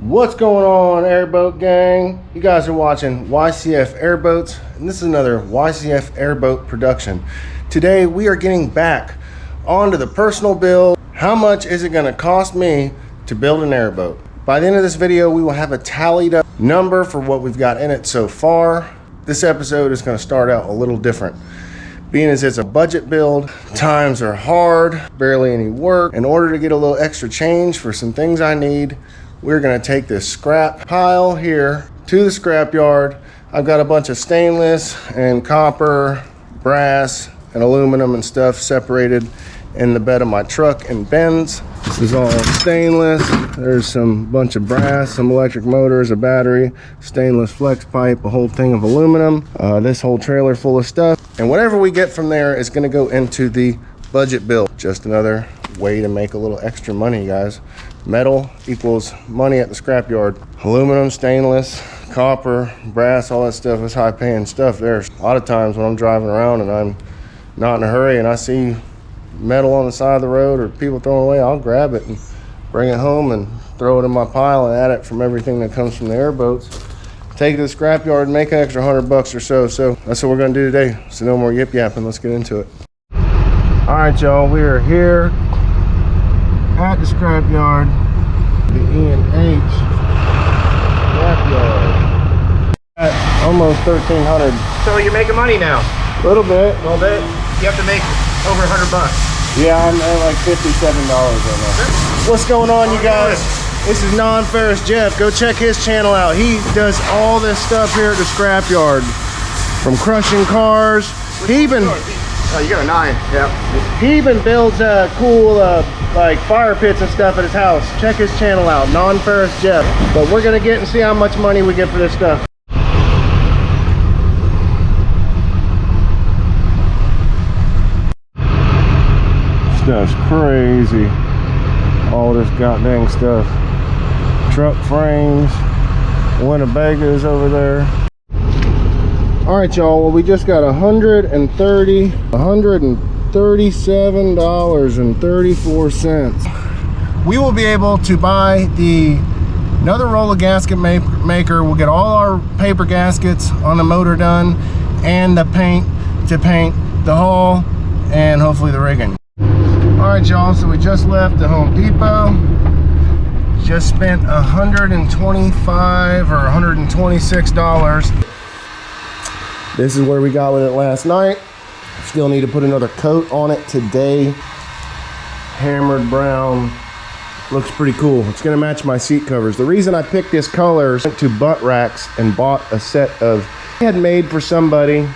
What's going on, Airboat gang? You guys are watching YCF Airboats, and this is another YCF Airboat production. Today we are getting back onto the personal build. How much is it going to cost me to build an airboat? By the end of this video, we will have a tallied up number for what we've got in it so far. This episode is going to start out a little different. Being as it's a budget build, times are hard, barely any work. In order to get a little extra change for some things I need, we're gonna take this scrap pile here to the scrapyard. I've got a bunch of stainless and copper, brass, and aluminum and stuff separated in the bed of my truck and bins. This is all stainless. There's some bunch of brass, some electric motors, a battery, stainless flex pipe, a whole thing of aluminum, this whole trailer full of stuff. And whatever we get from there is gonna go into the budget build. Just another way to make a little extra money, guys. Metal equals money at the scrapyard. Aluminum, stainless, copper, brass, all that stuff is high paying stuff there. A lot of times when I'm driving around and I'm not in a hurry and I see metal on the side of the road or people throwing away, I'll grab it and bring it home and throw it in my pile and add it from everything that comes from the airboats. Take it to the scrapyard and make an extra $100 or so. So that's what we're gonna do today. So no more yip yapping, let's get into it. All right, y'all, we are here at the scrapyard, the E&H scrapyard. At almost 1,300. So you're making money now? A little bit. A little bit? You have to make over $100. Yeah, I'm at like $57 right now. What's going on, you guys? This is Non-Ferrous Jeff. Go check his channel out. He does all this stuff here at the scrapyard. From crushing cars. He even... Oh, you got a 9. Yeah. He even builds cool like fire pits and stuff at his house. Check his channel out, Non-Ferrous Jeff. But we're gonna get and see how much money we get for this stuff. Stuff's crazy. All this goddamn stuff. Truck frames, Winnebago's over there. All right, y'all, well, we just got $137.34. We will be able to buy another roll of gasket maker. We'll get all our paper gaskets on the motor done and the paint to paint the hull and hopefully the rigging. All right, y'all, so we just left the Home Depot. Just spent $125 or $126. This is where we got with it last night. Still need to put another coat on it today. Hammered brown. Looks pretty cool. It's gonna match my seat covers. The reason I picked this color, I went to Butt Racks and bought a set of, I had made for somebody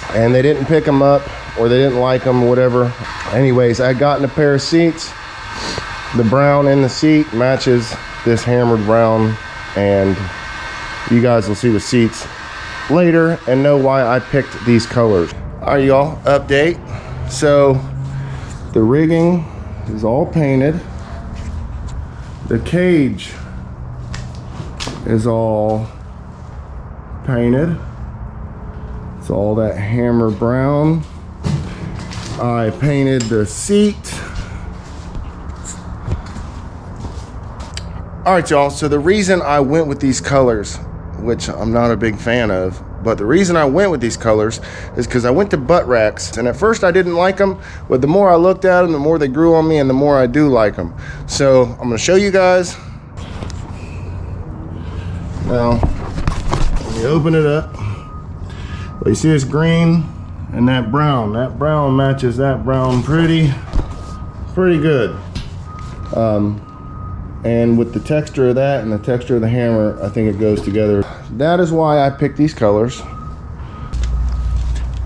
and they didn't pick them up or they didn't like them or whatever. Anyways, I got in a pair of seats. The brown in the seat matches this hammered brown, and you guys will see the seats later and know why I picked these colors. All right, y'all, update. So the rigging is all painted. The cage is all painted. It's all that hammer brown. I painted the seat. All right, y'all, so the reason I went with these colors, which I'm not a big fan of, but the reason I went with these colors is because I went to Butt Racks, and at first I didn't like them, but the more I looked at them, the more they grew on me, and the more I do like them. So I'm gonna show you guys. Now, let me open it up. Well, you see this green and that brown. That brown matches that brown pretty good. And with the texture of that and the texture of the hammer, I think it goes together. That is why I picked these colors.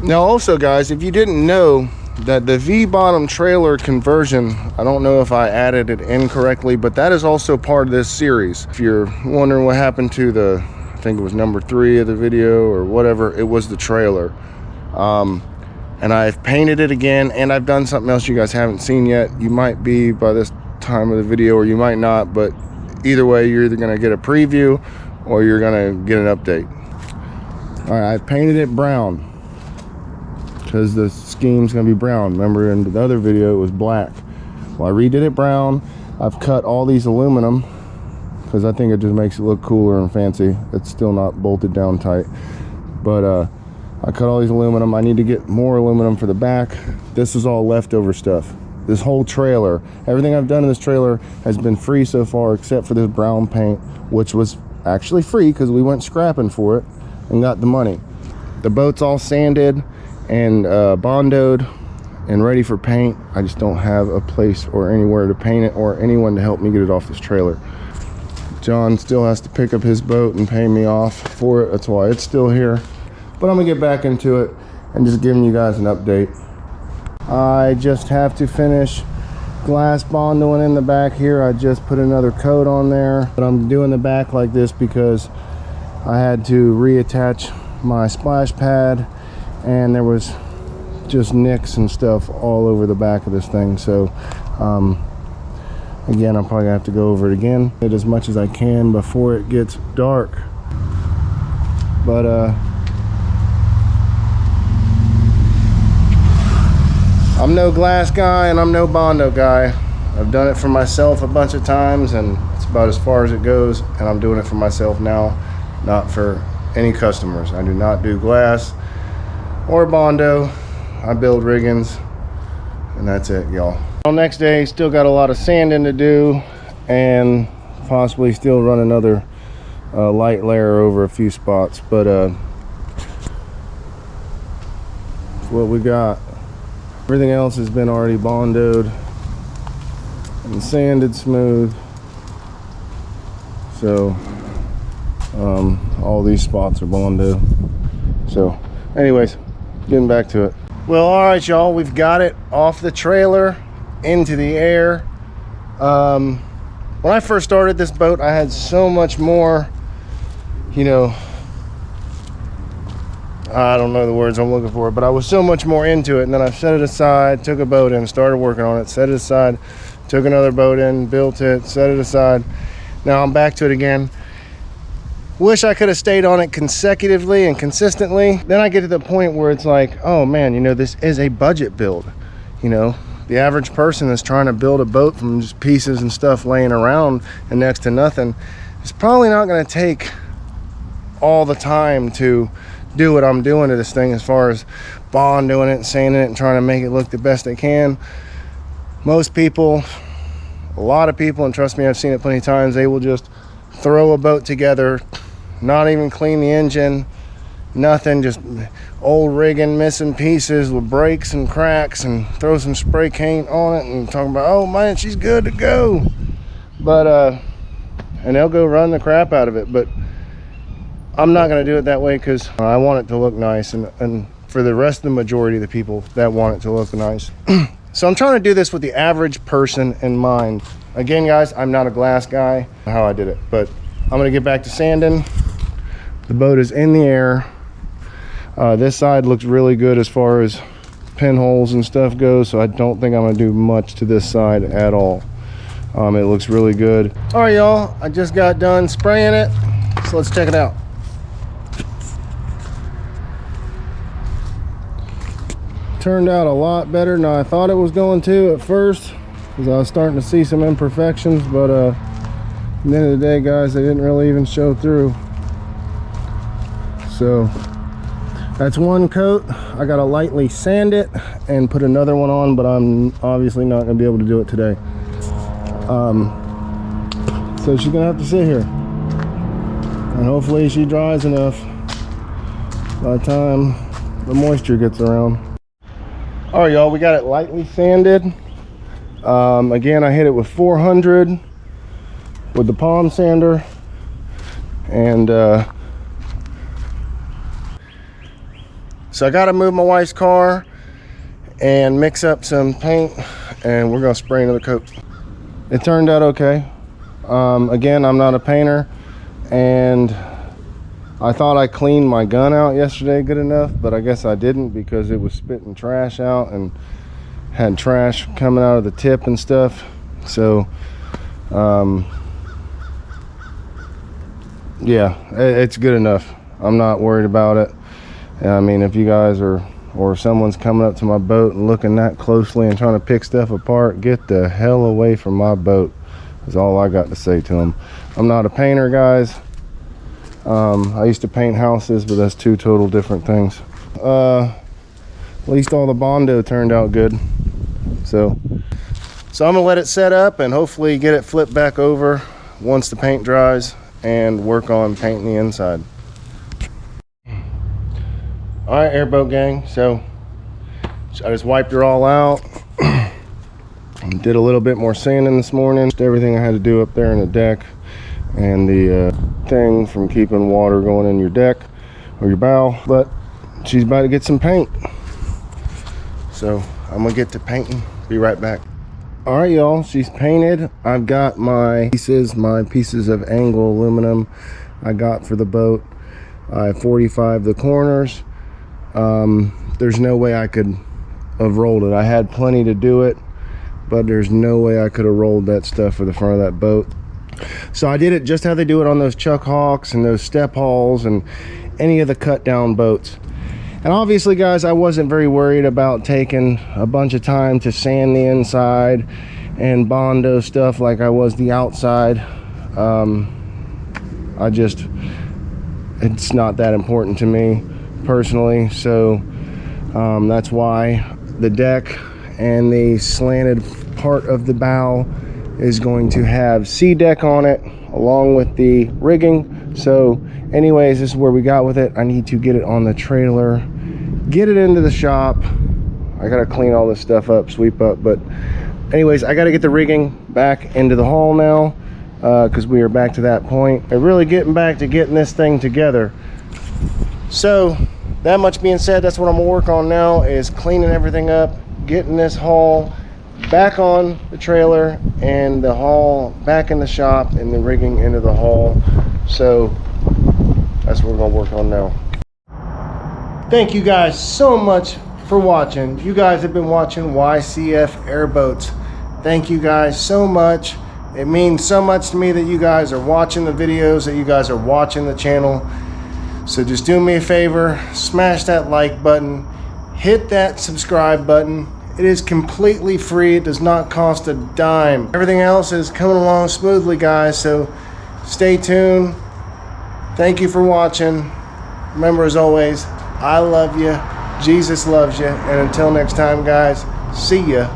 Now also, guys, if you didn't know that the V-bottom trailer conversion, I don't know if I added it incorrectly, but that is also part of this series. If you're wondering what happened to I think it was number 3 of the video or whatever, it was the trailer. And I've painted it again, and I've done something else you guys haven't seen yet. You might be by this time of the video or you might not, but either way, you're either gonna get a preview or you're gonna get an update. All right, I've painted it brown because the scheme's gonna be brown. Remember in the other video it was black. Well, I redid it brown. I've cut all these aluminum because I think it just makes it look cooler and fancy. It's still not bolted down tight, but I cut all these aluminum. I need to get more aluminum for the back. This is all leftover stuff. This whole trailer, everything I've done in this trailer has been free so far, except for this brown paint, which was actually free because we went scrapping for it and got the money. The boat's all sanded and bondoed and ready for paint. I just don't have a place or anywhere to paint it or anyone to help me get it off this trailer. John still has to pick up his boat and pay me off for it. That's why it's still here. But I'm gonna get back into it and just giving you guys an update. I just have to finish glass bondoing in the back here. I just put another coat on there, but I'm doing the back like this because I had to reattach my splash pad and there was just nicks and stuff all over the back of this thing. So again, I'm probably gonna have to go over it again as much as I can before it gets dark. But I'm no glass guy and I'm no bondo guy. I've done it for myself a bunch of times and it's about as far as it goes, and I'm doing it for myself now, not for any customers. I do not do glass or bondo. I build riggings and that's it, y'all. Next day, still got a lot of sanding to do and possibly still run another light layer over a few spots, but that's what we got. Everything else has been already bondoed and sanded smooth. So all these spots are bondo. So anyways, getting back to it. Well, all right, y'all, we've got it off the trailer into the air. When I first started this boat, I had so much more, you know, I don't know the words I'm looking for, but I was so much more into it. And then I set it aside, took a boat in, started working on it, set it aside, took another boat in, built it, set it aside. Now I'm back to it again. Wish I could have stayed on it consecutively and consistently. Then I get to the point where it's like, oh man, you know, this is a budget build. You know, the average person that's trying to build a boat from just pieces and stuff laying around and next to nothing, it's probably not going to take all the time to do what I'm doing to this thing, as far as bondoing it and sanding it and trying to make it look the best they can. Most people, a lot of people, and trust me, I've seen it plenty of times, they will just throw a boat together, not even clean the engine, nothing, just old rigging, missing pieces with breaks and cracks, and throw some spray paint on it and talking about, oh man, she's good to go. But and they'll go run the crap out of it. But I'm not going to do it that way because I want it to look nice, and for the rest of the majority of the people that want it to look nice. So I'm trying to do this with the average person in mind. Again, guys, I'm not a glass guy, how I did it, but I'm going to get back to sanding. The boat is in the air. This side looks really good as far as pinholes and stuff goes, so I don't think I'm going to do much to this side at all. It looks really good. All right, y'all, I just got done spraying it, so let's check it out. Turned out a lot better than I thought it was going to at first, because I was starting to see some imperfections, but at the end of the day, guys, they didn't really even show through. So that's one coat. I gotta lightly sand it and put another one on, but I'm obviously not gonna be able to do it today. So she's gonna have to sit here, and hopefully she dries enough by the time the moisture gets around. All right, y'all, we got it lightly sanded. Again, I hit it with 400 with the palm sander, and so I got to move my wife's car and mix up some paint, and we're gonna spray another coat. It turned out okay. Again, I'm not a painter, and I thought I cleaned my gun out yesterday good enough, but I guess I didn't, because it was spitting trash out and had trash coming out of the tip and stuff. So yeah, it's good enough. I'm not worried about it. I mean, if you guys are, or someone's coming up to my boat and looking that closely and trying to pick stuff apart, get the hell away from my boat, is all I got to say to them. I'm not a painter, guys. I used to paint houses, but that's two total different things. At least all the Bondo turned out good. So I'm gonna let it set up and hopefully get it flipped back over once the paint dries and work on painting the inside. All right, Airboat gang, so I just wiped her all out. Did a little bit more sanding this morning. Just everything I had to do up there in the deck and the thing from keeping water going in your deck or your bow. But she's about to get some paint, so I'm gonna get to painting. Be right back. All right, y'all, she's painted. I've got my pieces of angle aluminum I got for the boat. I 45 the corners. There's no way I could have rolled it. I had plenty to do it, but there's no way I could have rolled that stuff for the front of that boat. So I did it just how they do it on those Chuck Hawks and those Step Hauls and any of the cut down boats. And obviously, guys, I wasn't very worried about taking a bunch of time to sand the inside and Bondo stuff like I was the outside. It's not that important to me personally. So that's why the deck and the slanted part of the bow is going to have sea deck on it along with the rigging. So anyways, this is where we got with it. I need to get it on the trailer, get it into the shop. I gotta clean all this stuff up, sweep up, but anyways, I gotta get the rigging back into the hull now, because we are back to that point and really getting back to getting this thing together. So that much being said, that's what I'm gonna work on now, is cleaning everything up, getting this hull back on the trailer and the hull back in the shop and the rigging into the hull. So that's what we're gonna work on now. Thank you guys so much for watching. You guys have been watching YCF Airboats. Thank you guys so much. It means so much to me that you guys are watching the videos, that you guys are watching the channel. So just do me a favor, smash that like button, hit that subscribe button. It is completely free. It does not cost a dime. Everything else is coming along smoothly, guys, so stay tuned. Thank you for watching. Remember, as always, I love you, Jesus loves you, and until next time, guys, see ya.